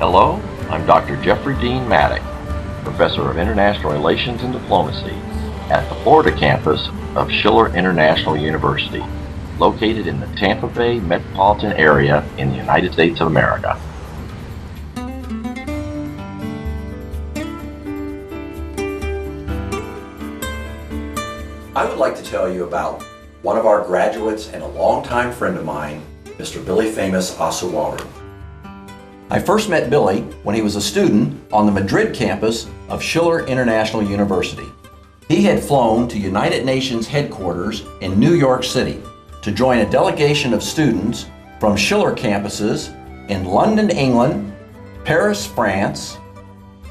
Hello, I'm Dr. Jeffrey Dean Maddock, Professor of International Relations and Diplomacy at the Florida campus of Schiller International University, located in the Tampa Bay metropolitan area in the United States of America. I would like to tell you about one of our graduates and a longtime friend of mine, Mr. Billy Famous Osawaru. I first met Billy when he was a student on the Madrid campus of Schiller International University. He had flown to United Nations headquarters in New York City to join a delegation of students from Schiller campuses in London, England, Paris, France,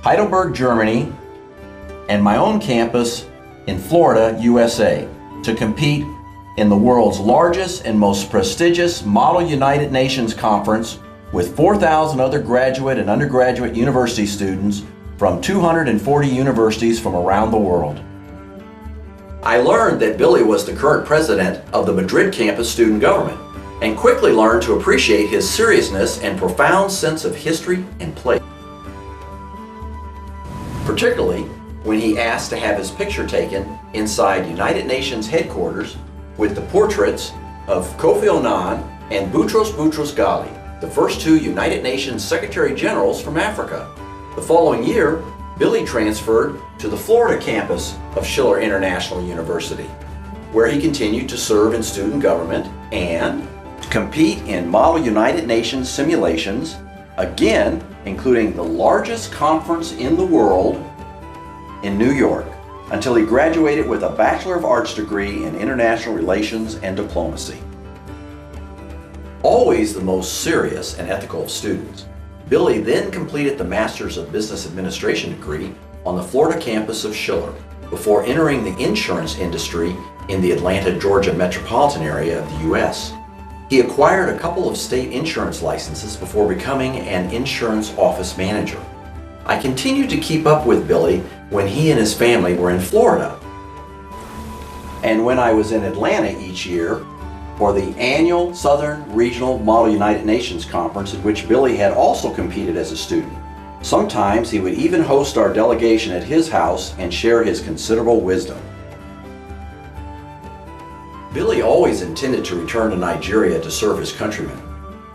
Heidelberg, Germany, and my own campus in Florida, USA, to compete in the world's largest and most prestigious Model United Nations Conference with 4,000 other graduate and undergraduate university students from 240 universities from around the world. I learned that Billy was the current president of the Madrid campus student government and quickly learned to appreciate his seriousness and profound sense of history and place. Particularly when he asked to have his picture taken inside United Nations headquarters with the portraits of Kofi Annan and Boutros Boutros-Ghali, the first two United Nations Secretary Generals from Africa. The following year, Billy transferred to the Florida campus of Schiller International University, where he continued to serve in student government and compete in Model United Nations simulations, again including the largest conference in the world in New York, until he graduated with a Bachelor of Arts degree in International Relations and Diplomacy. Always the most serious and ethical of students, Billy then completed the Master's of Business Administration degree on the Florida campus of Schiller before entering the insurance industry in the Atlanta, Georgia metropolitan area of the U.S. He acquired a couple of state insurance licenses before becoming an insurance office manager. I continued to keep up with Billy when he and his family were in Florida. And when I was in Atlanta each year for the annual Southern Regional Model United Nations Conference, in which Billy had also competed as a student. Sometimes he would even host our delegation at his house and share his considerable wisdom. Billy always intended to return to Nigeria to serve his countrymen.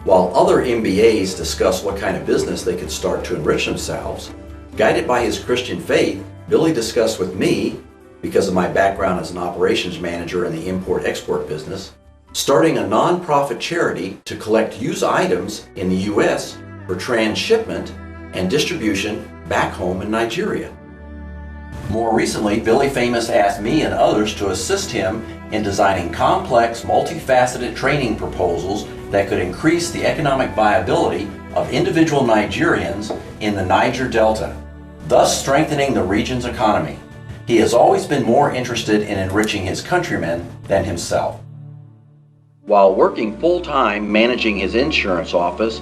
While other MBAs discussed what kind of business they could start to enrich themselves, guided by his Christian faith, Billy discussed with me, because of my background as an operations manager in the import-export business, starting a nonprofit charity to collect used items in the U.S. for transshipment and distribution back home in Nigeria. More recently, Billy Famous asked me and others to assist him in designing complex, multifaceted training proposals that could increase the economic viability of individual Nigerians in the Niger Delta, thus strengthening the region's economy. He has always been more interested in enriching his countrymen than himself. While working full-time managing his insurance office,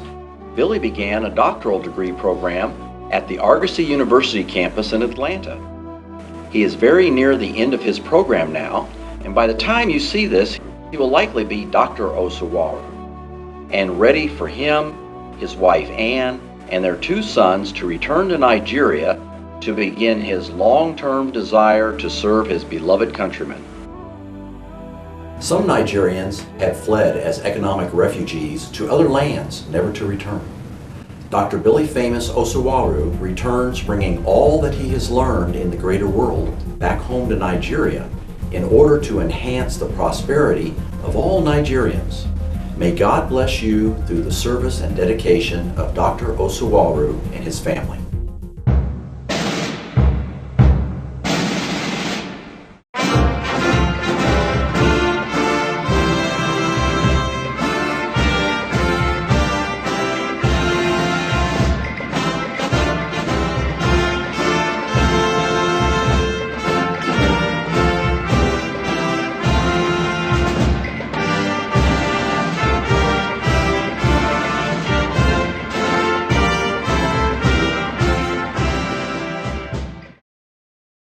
Billy began a doctoral degree program at the Argosy University campus in Atlanta. He is very near the end of his program now, and by the time you see this, he will likely be Dr. Osawaru, and ready for him, his wife Anne, and their two sons to return to Nigeria to begin his long-term desire to serve his beloved countrymen. Some Nigerians have fled as economic refugees to other lands, never to return. Dr. Billy Famous Osawaru returns bringing all that he has learned in the greater world back home to Nigeria in order to enhance the prosperity of all Nigerians. May God bless you through the service and dedication of Dr. Osawaru and his family.